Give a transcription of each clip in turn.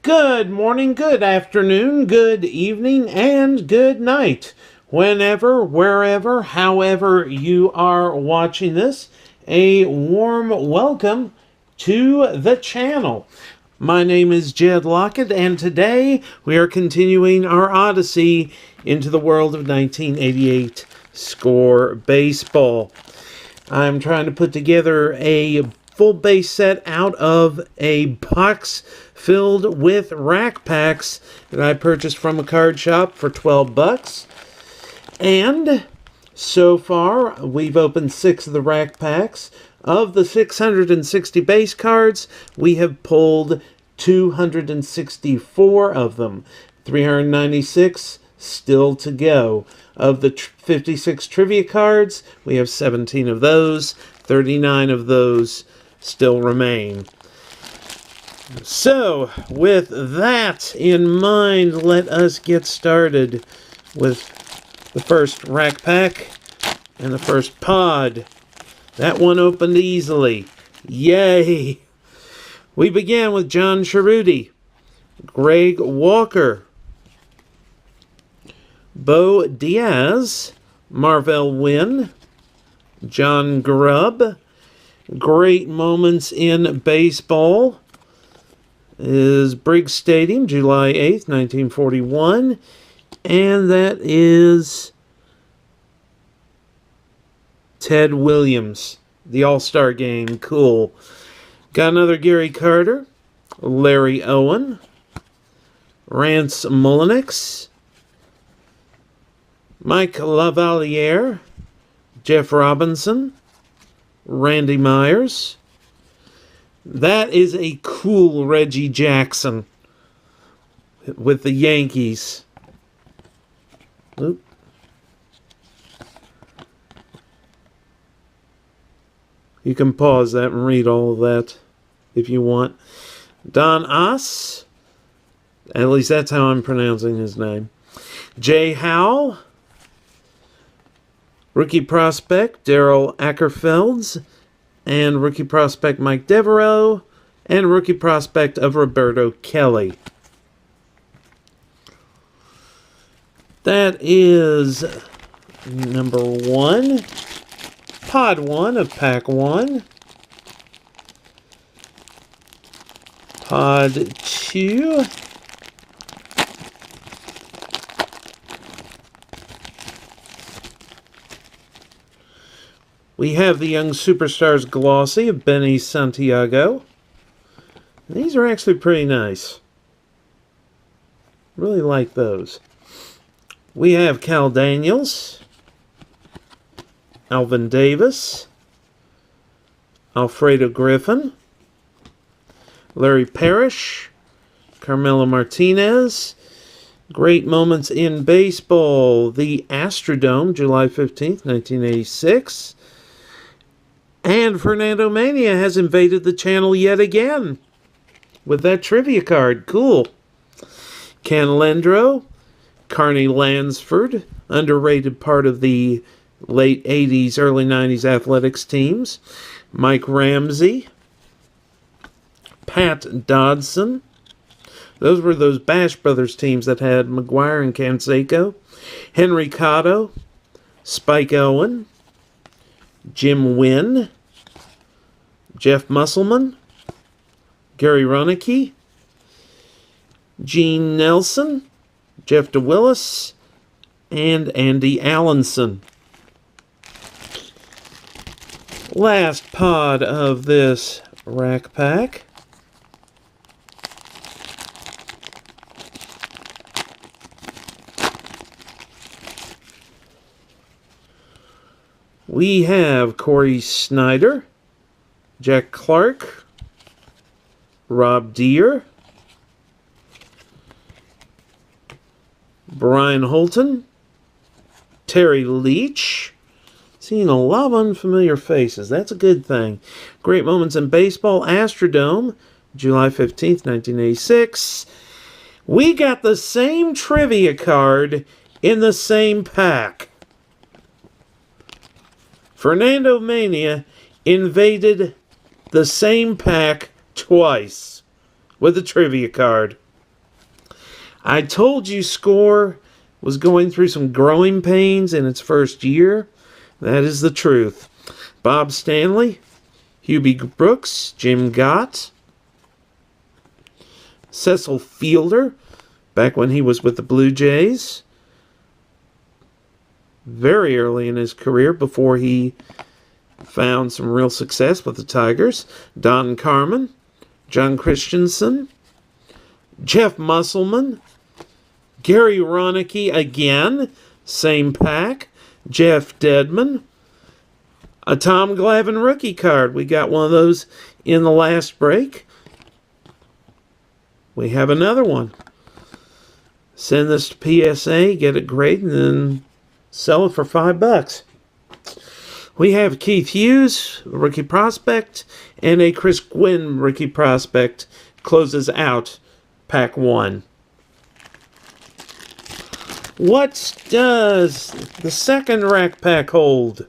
Good morning, good afternoon, good evening, and good night. Whenever, wherever, however you are watching this, a warm welcome to the channel. My name is Jed Lockett, and today we are continuing our odyssey into the world of 1988 score baseball. I'm trying to put together a full base set out of a box filled with rack packs that I purchased from a card shop for 12 bucks. And so far, we've opened 6 of the rack packs. Of the 660 base cards, we have pulled 264 of them. 396 still to go. Of the 56 trivia cards, we have 17 of those. 39 of those still remain. So, with that in mind, let us get started with the first rack pack and the first pod. That one opened easily. Yay! We began with John Cerruti, Greg Walker, Bo Diaz, Marvell Wynn, John Grubb. Great moments in baseball is Briggs Stadium, July 8th, 1941. And that is Ted Williams, the All-Star Game. Cool. Got another Gary Carter, Larry Owen, Rance Mulliniks, Mike Lavaliere, Jeff Robinson, Randy Myers. That is a cool Reggie Jackson with the Yankees. Oop. You can pause that and read all of that if you want. Don Oss, at least that's how I'm pronouncing his name. Jay Howell, rookie prospect Daryl Ackerfelds, and rookie prospect Mike Devereaux, and rookie prospect of Roberto Kelly. That is number 1, pod 1 of pack 1. Pod 2. We have the Young Superstars Glossy of Benny Santiago. These are actually pretty nice. Really like those. We have Cal Daniels, Alvin Davis, Alfredo Griffin, Larry Parrish, Carmelo Martinez. Great moments in baseball. The Astrodome, July 15th, 1986. And FERNANDOMANIA has invaded the channel yet again with that trivia card. Cool. Ken Lendro, Carney Lansford, underrated part of the late 80s, early 90s athletics teams. Mike Ramsey, Pat Dodson. Those were those Bash Brothers teams that had McGuire and Canseco. Henry Cotto, Spike Owen, Jim Wynn, Jeff Musselman, Gary Runicky, Gene Nelson, Jeff DeWillis, and Andy Allenson. Last pod of this rack pack. We have Corey Snyder, Jack Clark, Rob Deere, Brian Holton, Terry Leach. Seeing a lot of unfamiliar faces. That's a good thing. Great moments in baseball. Astrodome, July 15th, 1986. We got the same trivia card in the same pack. FERNANDOMANIA invaded the same pack twice with a trivia card. I told you Score was going through some growing pains in its first year. That is the truth. Bob Stanley, Hubie Brooks, Jim Gott, Cecil Fielder, back when he was with the Blue Jays, very early in his career before he found some real success with the Tigers. Don Carmen, John Christensen, Jeff Musselman, Gary Ronicky again, same pack, Jeff Dedman, a Tom Glavine rookie card. We got one of those in the last break. We have another one. Send this to PSA, get it graded, and then sell it for $5. We have Keith Hughes, rookie prospect, and a Chris Gwynn rookie prospect closes out pack 1. What does the second rack pack hold?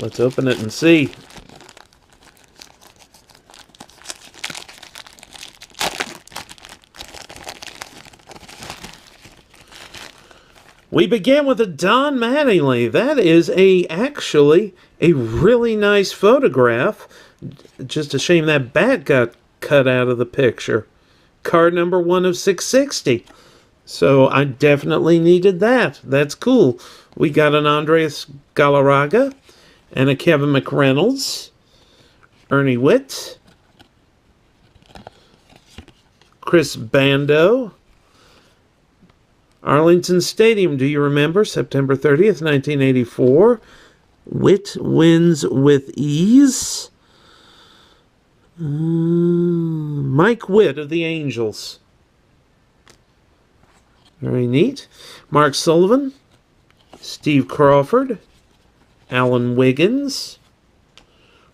Let's open it and see. We begin with a Don Mattingly. That is actually a really nice photograph. Just a shame that bat got cut out of the picture. Card number 1 of 660. So I definitely needed that. That's cool. We got an Andres Galarraga and a Kevin McReynolds, Ernie Witt, Chris Bando, Arlington Stadium, do you remember? September 30th, 1984. Witt wins with ease. Mike Witt of the Angels. Very neat. Mark Sullivan, Steve Crawford, Alan Wiggins,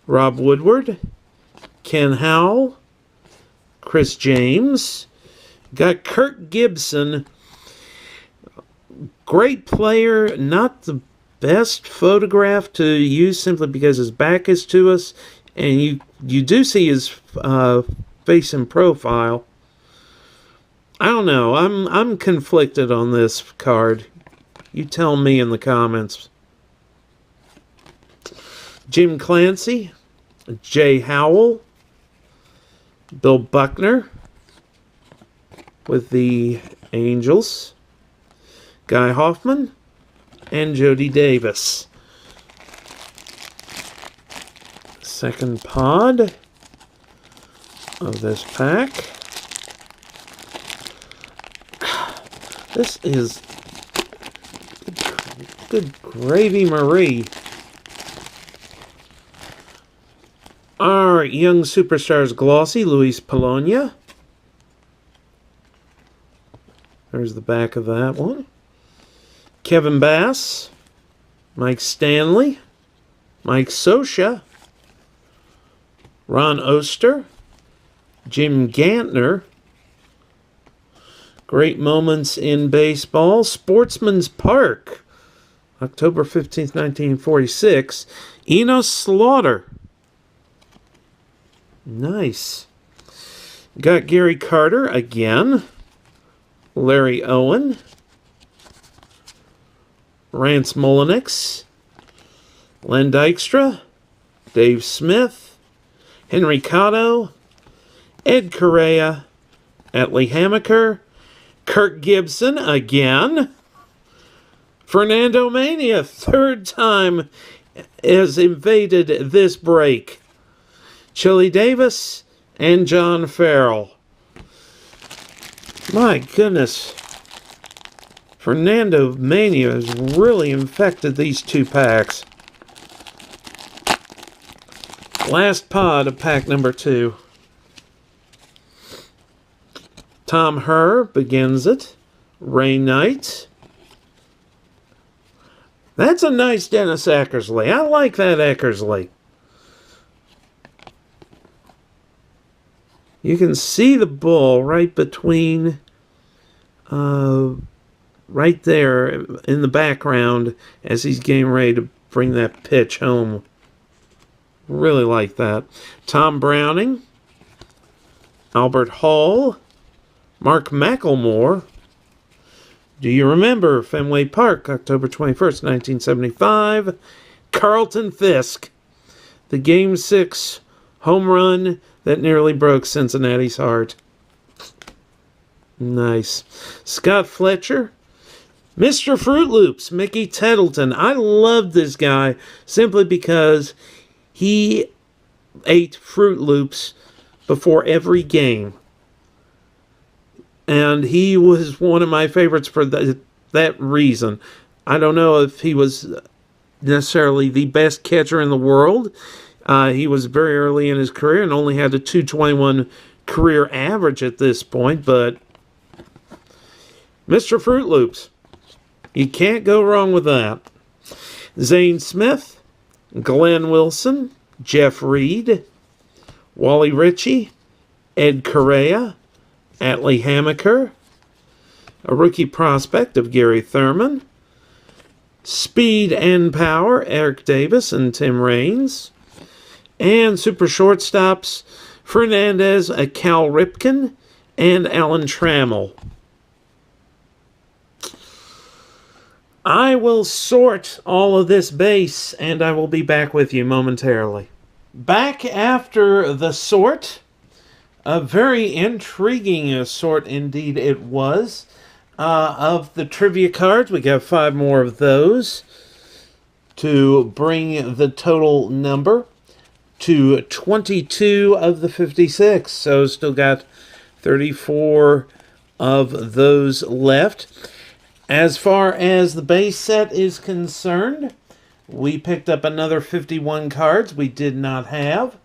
Rob Woodward, Ken Howell, Chris James. Got Kirk Gibson. Great player, not the best photograph to use simply because his back is to us, and you do see his face in profile. I don't know. I'm conflicted on this card. You tell me in the comments. Jim Clancy, Jay Howell, Bill Buckner with the Angels, Guy Hoffman, and Jody Davis. Second pod of this pack. This is good gravy Marie. Our Young Superstars glossy, Luis Polonia. There's the back of that one. Kevin Bass, Mike Stanley, Mike Scioscia, Ron Oster, Jim Gantner. Great moments in baseball. Sportsman's Park, October 15th, 1946. Enos Slaughter. Nice. Got Gary Carter again. Larry Owen. Rance Mulliniks, Len Dykstra, Dave Smith, Henry Cotto, Ed Correa, Etley Hamaker, Kirk Gibson again, Fernandomania, third time has invaded this break, Chili Davis, and John Farrell. My goodness. Fernandomania has really infected these two packs. Last pod of pack number 2. Tom Herr begins it. Ray Knight. That's a nice Dennis Eckersley. I like that Eckersley. You can see the bull right between... right there in the background as he's getting ready to bring that pitch home. Really like that. Tom Browning, Albert Hall, Mark McElmore. Do you remember Fenway Park, October 21st, 1975? Carlton Fisk, the Game 6 home run that nearly broke Cincinnati's heart. Nice. Scott Fletcher. Mr. Fruit Loops, Mickey Tettleton. I loved this guy simply because he ate Fruit Loops before every game. And he was one of my favorites for that reason. I don't know if he was necessarily the best catcher in the world. He was very early in his career and only had a .221 career average at this point. But Mr. Fruit Loops, you can't go wrong with that. Zane Smith, Glenn Wilson, Jeff Reed, Wally Ritchie, Ed Correa, Atlee Hammaker, a rookie prospect of Gary Thurman, speed and power, Eric Davis and Tim Raines, and super shortstops, Fernandez, Cal Ripken, and Alan Trammell. I will sort all of this base, and I will be back with you momentarily. Back after the sort. A very intriguing sort indeed it was. Of the trivia cards, we got 5 more of those to bring the total number to 22 of the 56. So still got 34 of those left. As far as the base set is concerned, we picked up another 51 cards we did not have,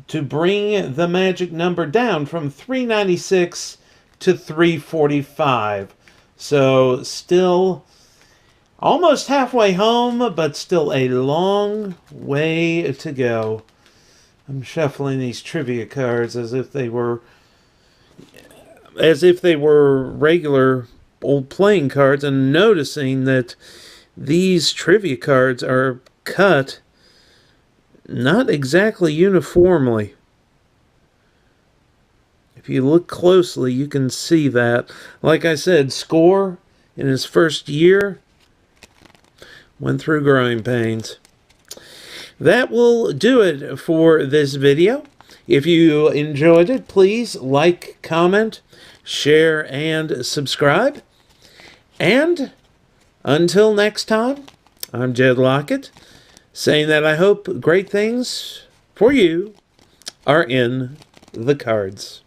to bring the magic number down from 396 to 345. So still almost halfway home, but still a long way to go. I'm shuffling these trivia cards as if they were regular old playing cards, and noticing that these trivia cards are cut not exactly uniformly. If you look closely, you can see that. Like I said, Score in his first year went through growing pains. That will do it for this video. If you enjoyed it, please like, comment, share, and subscribe. And until next time, I'm Jed Lockett, saying that I hope great things for you are in the cards.